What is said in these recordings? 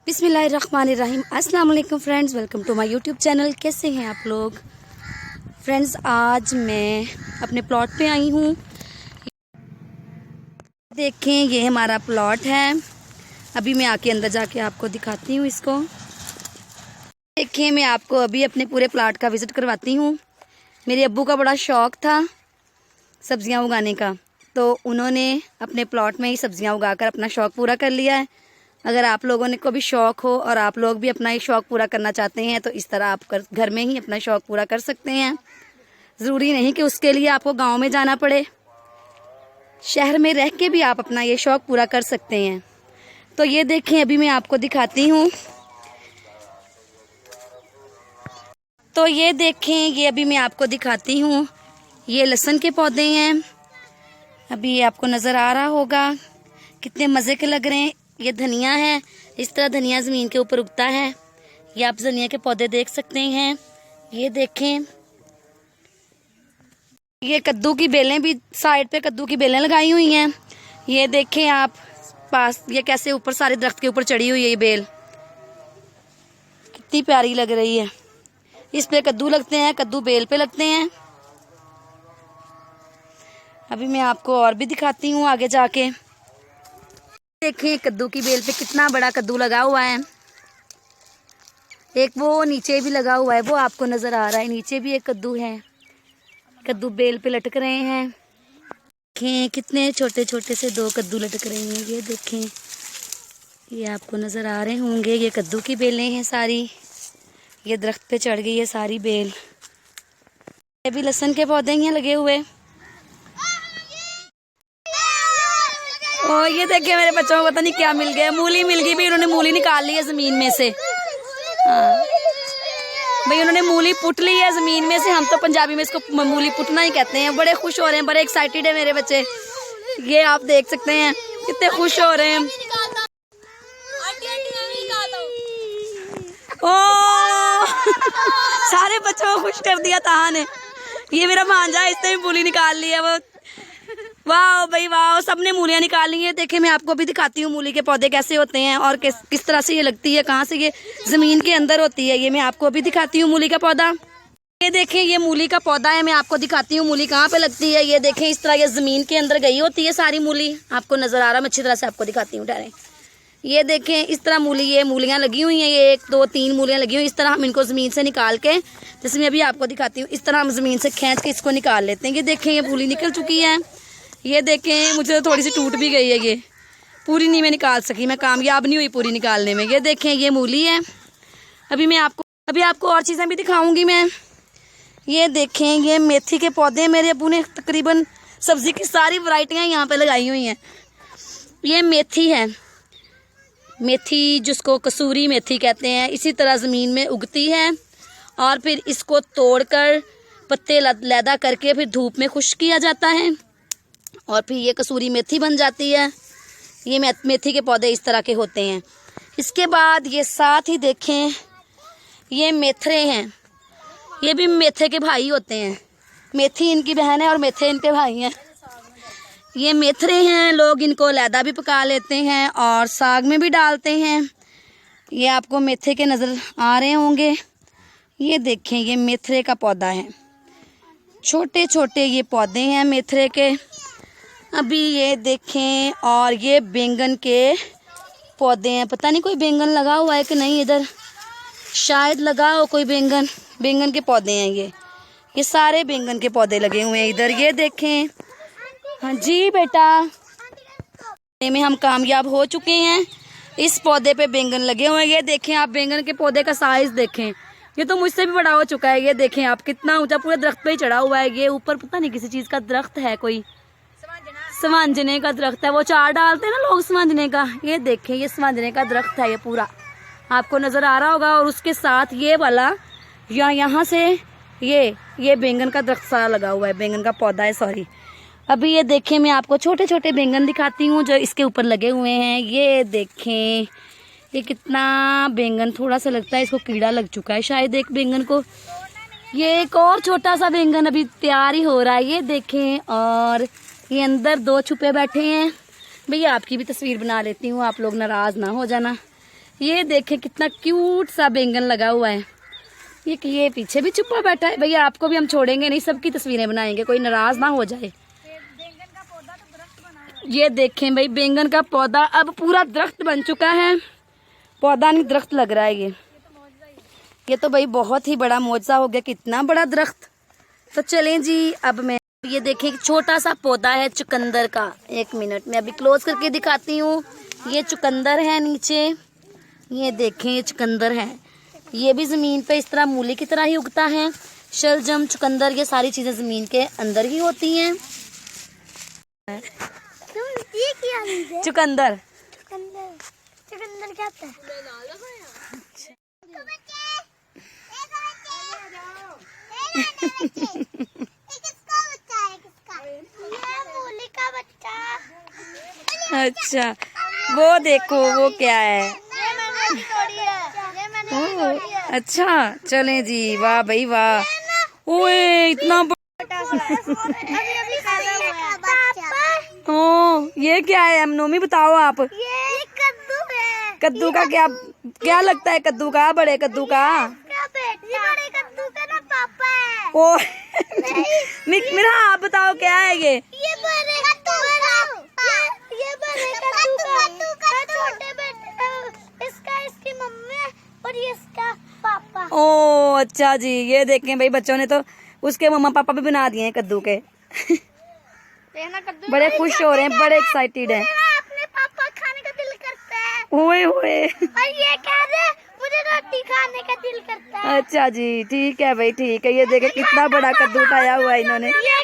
बिस्मिल्लाहिर्रहमानिर्रहीम। अस्सलाम वालेकुम friends, welcome to my YouTube channel. कैसे हैं आप लोग फ्रेंड्स? आज मैं अपने प्लॉट पे आई हूँ। देखें, ये हमारा प्लॉट है। अभी मैं आके अंदर जाके आपको दिखाती हूँ इसको। देखें, मैं आपको अभी अपने पूरे प्लॉट का विज़िट करवाती हूँ। मेरे अब्बू का बड़ा शौक़ था सब्ज़ियाँ उगाने का, तो उन्होंने अपने प्लॉट में ही सब्ज़ियाँ उगाकर अपना शौक़ पूरा कर लिया है। अगर आप लोगों को भी शौक़ हो और आप लोग भी अपना ये शौक़ पूरा करना चाहते हैं तो इस तरह आप घर में ही अपना शौक़ पूरा कर सकते हैं। ज़रूरी नहीं कि उसके लिए आपको गांव में जाना पड़े, शहर में रह के भी आप अपना ये शौक़ पूरा कर सकते हैं। तो ये देखें, अभी मैं आपको दिखाती हूँ। तो ये देखें, ये अभी मैं आपको दिखाती हूँ। ये लहसुन के पौधे हैं। अभी ये आपको नज़र आ रहा होगा कितने मज़े के लग रहे हैं। ये धनिया है, इस तरह धनिया ज़मीन के ऊपर उगता है। ये आप धनिया के पौधे देख सकते हैं। ये देखें, ये कद्दू की बेलें भी साइड पे कद्दू की बेलें लगाई हुई हैं। ये देखें आप पास, ये कैसे ऊपर सारे दरख्त के ऊपर चढ़ी हुई है। ये बेल कितनी प्यारी लग रही है। इस पे कद्दू लगते हैं, कद्दू बेल पे लगते हैं। अभी मैं आपको और भी दिखाती हूँ आगे जाके। देखें, कद्दू की बेल पे कितना बड़ा कद्दू लगा हुआ है। एक वो नीचे भी लगा हुआ है, वो आपको नजर आ रहा है। नीचे भी एक कद्दू है, कद्दू बेल पे लटक रहे हैं। देखें, कितने छोटे छोटे से दो कद्दू लटक रहे हैं। ये देखें, ये आपको नजर आ रहे होंगे। ये कद्दू की बेलें हैं सारी। ये दरख्त पे चढ़ गई है सारी बेल। ये भी लहसुन के पौधे हैं लगे हुए। और ये देखिए, मेरे बच्चों को पता नहीं क्या मिल गया, मूली मिल गई। भाई उन्होंने मूली निकाल ली है ज़मीन में से। हाँ भाई, उन्होंने मूली पुट ली है ज़मीन में से। हम तो पंजाबी में इसको मूली पुटना ही कहते हैं। बड़े खुश हो रहे हैं, बड़े एक्साइटेड है मेरे बच्चे। ये आप देख सकते हैं कितने खुश हो रहे हैं। ओ सारे बच्चों को खुश कर दिया ताहा ने। ये मेरा भांजा है, इसने भी मूली निकाल ली है। वो वाह भाई वाह, सबने मूलियाँ निकाल ली है। देखे, मैं आपको भी दिखाती हूँ मूली के पौधे कैसे होते हैं और किस तरह से ये लगती है, कहाँ से ये ज़मीन के अंदर होती है। ये मैं आपको भी दिखाती हूँ मूली का पौधा। ये देखें, ये मूली का पौधा है। मैं आपको दिखाती हूँ मूली कहाँ पे लगती है। ये देखें, इस तरह ये ज़मीन के अंदर गई होती है सारी मूली। आपको नज़र आ रहा है, मैं अच्छी तरह से आपको दिखाती हूँ। ठहरें, ये देखें, इस तरह मूली, ये मूलियाँ लगी हुई हैं। ये 1 2 3 मूलियाँ लगी हुई। इस तरह हम इनको ज़मीन से निकाल के, जैसे मैं अभी आपको दिखाती हूँ, इस तरह हम ज़मीन से खींच के इसको निकाल लेते हैं। ये देखें, ये मूली निकल चुकी है। ये देखें, मुझे तो थोड़ी सी टूट भी गई है, ये पूरी नहीं मैं निकाल सकी, मैं कामयाब नहीं हुई पूरी निकालने में। ये देखें, ये मूली है। अभी आपको और चीज़ें भी दिखाऊंगी मैं। ये देखें, ये मेथी के पौधे मेरे अब्बू ने तकरीबन सब्ज़ी की सारी वैरायटियाँ यहाँ पे लगाई हुई हैं। ये मेथी है, मेथी जिसको कसूरी मेथी कहते हैं। इसी तरह ज़मीन में उगती है और फिर इसको तोड़कर पत्ते लैदा करके फिर धूप में खुश्क किया जाता है और फिर ये कसूरी मेथी बन जाती है। ये मेथी के पौधे इस तरह के होते हैं। इसके बाद ये साथ ही देखें, ये मेथरे हैं। ये भी मेथे के भाई होते हैं। मेथी इनकी बहन है और मेथे इनके भाई हैं। ये मेथरे हैं, लोग इनको लैदा भी पका लेते हैं और साग में भी डालते हैं। ये आपको मेथे के नज़र आ रहे होंगे। ये देखें, ये मेथरे का पौधा है। छोटे छोटे ये पौधे हैं मेथरे के। अभी ये देखें, और ये बैंगन के पौधे हैं। पता नहीं कोई बैंगन लगा हुआ है कि नहीं, इधर शायद लगा हो कोई बैंगन। बैंगन के पौधे हैं ये सारे बैंगन के पौधे लगे हुए हैं इधर। ये देखें, हाँ जी बेटा, में हम कामयाब हो चुके हैं। इस पौधे पे बैंगन लगे हुए हैं। ये देखें आप, बैंगन के पौधे का साइज देखें, ये तो मुझसे भी बड़ा हो चुका है। ये देखें आप, कितना ऊंचा, पूरे दरख्त पे ही चढ़ा हुआ है। ये ऊपर पता नहीं किसी चीज़ का दरख्त है, कोई सवांजने का दरख्त है। वो चार डालते हैं ना लोग सवांजने का। ये देखें, ये सवांजने का दरख्त है, ये पूरा आपको नज़र आ रहा होगा। और उसके साथ ये वाला यहाँ से ये बैंगन का दरख्त सारा लगा हुआ है, बैंगन का पौधा है, सॉरी। अभी ये देखें, मैं आपको छोटे छोटे बैंगन दिखाती हूँ जो इसके ऊपर लगे हुए हैं। ये देखें, ये कितना बैंगन, थोड़ा सा लगता है इसको कीड़ा लग चुका है शायद एक बैंगन को। ये एक और छोटा सा बैंगन अभी तैयार ही हो रहा है। ये देखें, और ये अंदर 2 छुपे बैठे हैं। भैया आपकी भी तस्वीर बना लेती हूँ, आप लोग नाराज़ ना हो जाना। ये देखें कितना क्यूट सा बैंगन लगा हुआ है। ये पीछे भी चुप्पा बैठा है। भैया आपको भी हम छोड़ेंगे नहीं, सबकी तस्वीरें बनाएंगे, कोई नाराज ना हो जाए। ये देखें भाई, बैंगन का पौधा अब पूरा दरख्त बन चुका है। पौधा नहीं दरख्त लग रहा है ये तो भाई बहुत ही बड़ा मौजज़ा हो गया, कितना बड़ा दरख्त। तो चलें जी, अब मैं ये देखें एक छोटा सा पौधा है चुकंदर का। 1 मिनट में अभी क्लोज करके दिखाती हूँ। ये चुकंदर है नीचे, ये देखें ये चुकंदर है। ये भी ज़मीन पे इस तरह मूली की तरह ही उगता है। शलजम, चुकंदर, ये सारी चीज़ें ज़मीन के अंदर ही होती हैं। चुकंदर चुकंदर क्या होता है? मूली का बच्चा। अच्छा, वो देखो वो क्या है। अच्छा चलें जी, वाह भाई वाह। ओए इतना ओ, ये क्या है नोमी, बताओ आप। ये कद्दू है। कद्दू का क्या लगता है? कद्दू का, बड़े कद्दू का? ये बड़े कद्दू का ना पापा है। ओ मेरा आप बताओ क्या है ये? ये बड़े कद्दू ये बड़े कद्दू का छोटे बेटे, इसका इसकी मम्मी और ये इसका पापा। ओ अच्छा जी, ये देखें भाई, बच्चों ने तो उसके मम्मा पापा भी बना दिए हैं कद्दू के। बड़े खुश हो रहे हैं, बड़े एक्साइटेड हैं। अपने पापा खाने का दिल करता है। ओए ओए, और ये कह रहे मुझे रोटी खाने का दिल करता है। अच्छा जी, ठीक है भाई, ठीक है। ये देखे कितना बड़ा कद्दू उठाया हुआ है इन्होंने। ये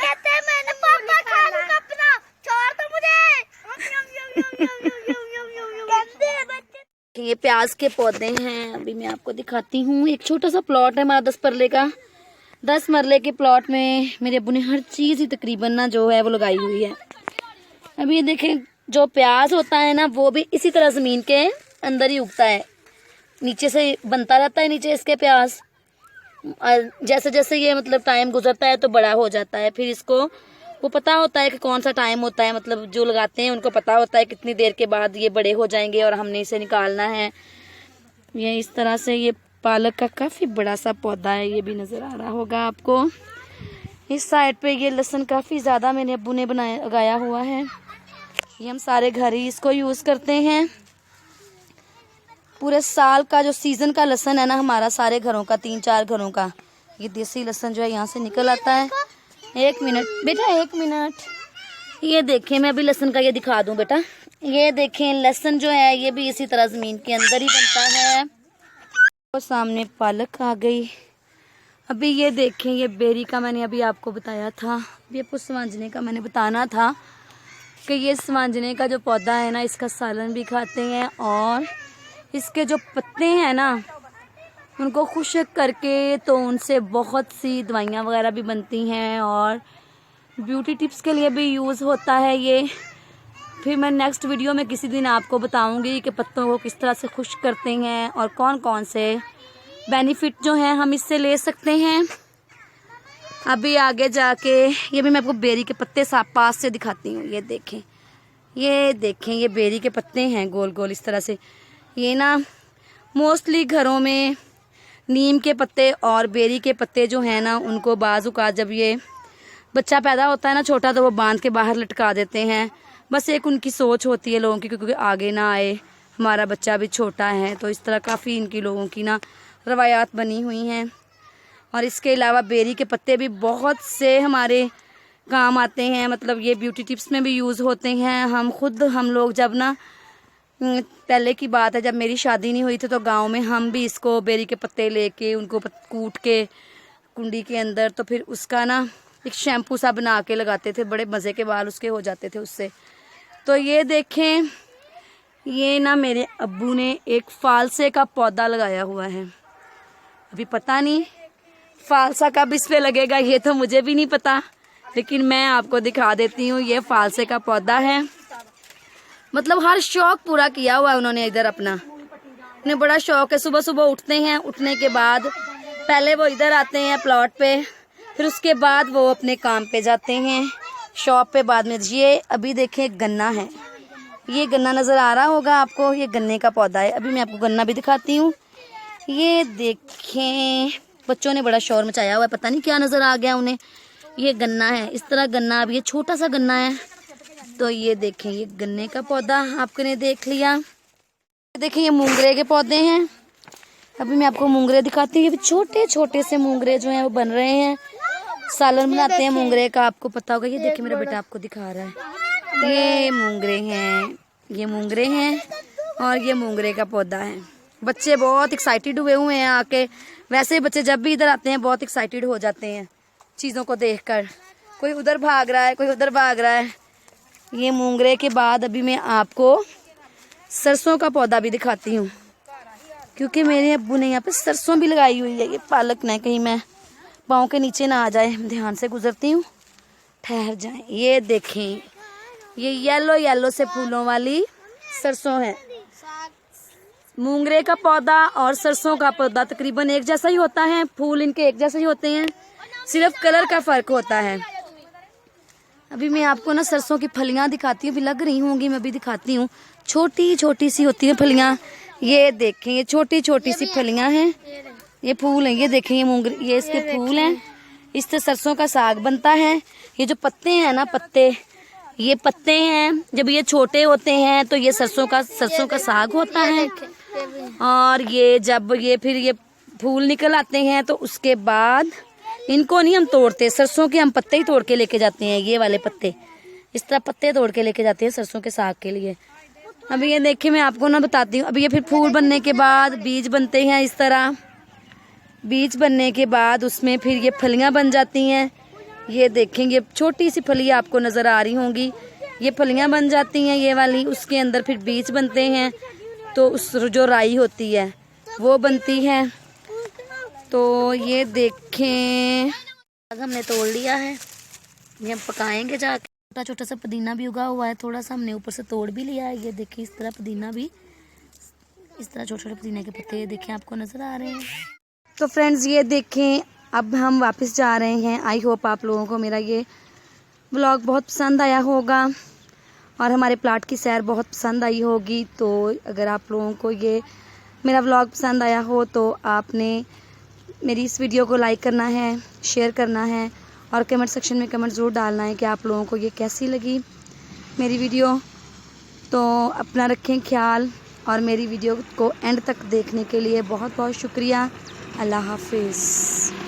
कहते हैं मैंने पापा खा लूंगा अपना, छोड़ दो मुझे। ये प्याज के पौधे हैं, अभी मैं आपको दिखाती हूँ। एक छोटा सा प्लॉट है हमारा 10 मरले का। 10 मरले के प्लॉट में मेरे अब्बू ने हर चीज़ ही तकरीबन ना जो है वो लगाई हुई है। अभी ये देखें, जो प्याज होता है ना वो भी इसी तरह ज़मीन के अंदर ही उगता है, नीचे से बनता रहता है नीचे इसके प्याज। और जैसे जैसे ये मतलब टाइम गुजरता है तो बड़ा हो जाता है। फिर इसको वो पता होता है कि कौन सा टाइम होता है, मतलब जो लगाते हैं उनको पता होता है कितनी देर के बाद ये बड़े हो जाएंगे और हमने इसे निकालना है। ये इस तरह से ये पालक का काफ़ी बड़ा सा पौधा है, ये भी नज़र आ रहा होगा आपको। इस साइड पे ये लहसुन काफ़ी ज़्यादा मेरे अब्बू ने उगाया हुआ है। ये हम सारे घर ही इसको यूज़ करते हैं। पूरे साल का जो सीज़न का लहसुन है ना हमारा, सारे घरों का, 3-4 घरों का, ये देसी लहसुन जो है यहाँ से निकल आता है। 1 मिनट बेटा, 1 मिनट। ये देखें, मैं अभी लहसुन का ये दिखा दूँ बेटा। ये देखें लहसुन जो है ये भी इसी तरह ज़मीन के अंदर ही बनता है। और सामने पालक आ गई। अभी ये देखें, ये बेरी का मैंने अभी आपको बताया था। अभी आपको स्वांजने का मैंने बताना था कि ये स्वांजने का जो पौधा है ना, इसका सालन भी खाते हैं और इसके जो पत्ते हैं ना उनको खुश्क करके तो उनसे बहुत सी दवाइयाँ वगैरह भी बनती हैं और ब्यूटी टिप्स के लिए भी यूज़ होता है ये। फिर मैं नेक्स्ट वीडियो में किसी दिन आपको बताऊंगी कि पत्तों को किस तरह से खुश्क करते हैं और कौन कौन से बेनिफिट जो हैं हम इससे ले सकते हैं। अभी आगे जाके ये भी मैं आपको बेरी के पत्ते पास से दिखाती हूँ। ये देखें, ये बेरी के पत्ते हैं गोल गोल इस तरह से। ये ना मोस्टली घरों में नीम के पत्ते और बेरी के पत्ते जो हैं ना उनको बाजू का जब ये बच्चा पैदा होता है ना छोटा, तो वो बांध के बाहर लटका देते हैं। बस एक उनकी सोच होती है लोगों की, क्योंकि आगे ना आए, हमारा बच्चा भी छोटा है, तो इस तरह काफ़ी इनकी लोगों की ना रवायात बनी हुई हैं। और इसके अलावा बेरी के पत्ते भी बहुत से हमारे काम आते हैं, मतलब ये ब्यूटी टिप्स में भी यूज़ होते हैं। हम लोग जब ना पहले की बात है, जब मेरी शादी नहीं हुई थी तो गांव में हम भी इसको बेरी के पत्ते लेके उनको कूट के कुंडी के अंदर, तो फिर उसका ना एक शैम्पू सा बना के लगाते थे। बड़े मज़े के बाल उसके हो जाते थे उससे। तो ये देखें, ये ना मेरे अब्बू ने एक फालसे का पौधा लगाया हुआ है। अभी पता नहीं फालसा कब इस पे लगेगा, ये तो मुझे भी नहीं पता, लेकिन मैं आपको दिखा देती हूँ। ये फालसे का पौधा है, मतलब हर शौक पूरा किया हुआ है उन्होंने इधर अपना। उन्हें बड़ा शौक है, सुबह सुबह उठते हैं, उठने के बाद पहले वो इधर आते हैं प्लॉट पे, फिर उसके बाद वो अपने काम पे जाते हैं शॉप पे बाद में। ये अभी देखें गन्ना है, ये गन्ना नज़र आ रहा होगा आपको, ये गन्ने का पौधा है। अभी मैं आपको गन्ना भी दिखाती हूँ। ये देखें, बच्चों ने बड़ा शोर मचाया हुआ है, पता नहीं क्या नज़र आ गया उन्हें। ये गन्ना है, इस तरह गन्ना, अब ये छोटा सा गन्ना है। तो ये देखें, ये गन्ने का पौधा आपने देख लिया। देखें, ये मूंगरे के पौधे हैं। अभी मैं आपको मूंगरे दिखाती हूँ। ये छोटे छोटे से मूंगरे जो हैं वो बन रहे हैं, सालन बनाते हैं मूंगरे का, आपको पता होगा। ये देखिए मेरा बेटा आपको दिखा रहा है, ये मूंगरे हैं, ये मूंगरे हैं और ये मूंगरे का पौधा है। बच्चे बहुत एक्साइटेड हुए हुए हैं आके। वैसे बच्चे जब भी इधर आते हैं बहुत एक्साइटेड हो जाते हैं चीज़ों को देखकर। कोई उधर भाग रहा है, कोई उधर भाग रहा है। ये मूंगरे के बाद अभी मैं आपको सरसों का पौधा भी दिखाती हूँ, क्योंकि मेरे अब्बू ने यहाँ पे सरसों भी लगाई हुई है। ये पालक ना कहीं मैं पाँव के नीचे ना आ जाए, ध्यान से गुजरती हूँ, ठहर जाए। ये देखें, ये येलो येलो से फूलों वाली सरसों है। मूंगरे का पौधा और सरसों का पौधा तकरीबन एक जैसा ही होता है, फूल इनके एक जैसे ही होते हैं, सिर्फ कलर का फर्क होता है। अभी मैं आपको ना सरसों की फलियां दिखाती हूँ, भी लग रही होंगी, मैं भी दिखाती हूँ। छोटी छोटी सी होती है फलियां। ये देखें, ये छोटी छोटी सी फलियां हैं, ये फूल हैं। ये देखें, ये मूंगरे, ये इसके फूल हैं। इससे सरसों का साग बनता है। ये जो पत्ते हैं ना, पत्ते, ये पत्ते हैं, जब ये छोटे होते हैं तो ये सरसों का साग होता है। और ये जब ये फिर ये फूल निकल आते हैं तो उसके बाद इनको नहीं हम तोड़ते, सरसों के हम पत्ते ही तोड़ के लेके जाते हैं। ये वाले पत्ते, इस तरह पत्ते तोड़ के लेके जाते हैं सरसों के साग के लिए। अभी ये देखिए, मैं आपको ना बताती हूँ। अभी ये फिर फूल बनने के बाद बीज बनते हैं। इस तरह बीज बनने के बाद उसमें फिर ये फलियां बन जाती हैं। ये देखेंगे, छोटी सी फलियां आपको नजर आ रही होंगी, ये फलियां बन जाती हैं ये वाली। उसके अंदर फिर बीज बनते हैं, तो उस जो राई होती है वो बनती है। तो ये देखें, हमने तोड़ लिया है, ये हम पकाएंगे जाके। छोटा छोटा सा पुदीना भी उगा हुआ है, थोड़ा सा हमने ऊपर से तोड़ भी लिया है। ये देखिए, इस तरह पुदीना भी, इस तरह छोटे छोटे पुदीने के पत्ते ये देखें आपको नजर आ रहे हैं। तो फ्रेंड्स ये देखें, अब हम वापस जा रहे हैं। आई होप आप लोगों को मेरा ये व्लॉग बहुत पसंद आया होगा और हमारे प्लाट की सैर बहुत पसंद आई होगी। तो अगर आप लोगों को ये मेरा व्लॉग पसंद आया हो तो आपने मेरी इस वीडियो को लाइक करना है, शेयर करना है और कमेंट सेक्शन में कमेंट ज़रूर डालना है कि आप लोगों को ये कैसी लगी मेरी वीडियो। तो अपना रखें ख्याल और मेरी वीडियो को एंड तक देखने के लिए बहुत बहुत शुक्रिया। अल्लाह हाफिज़।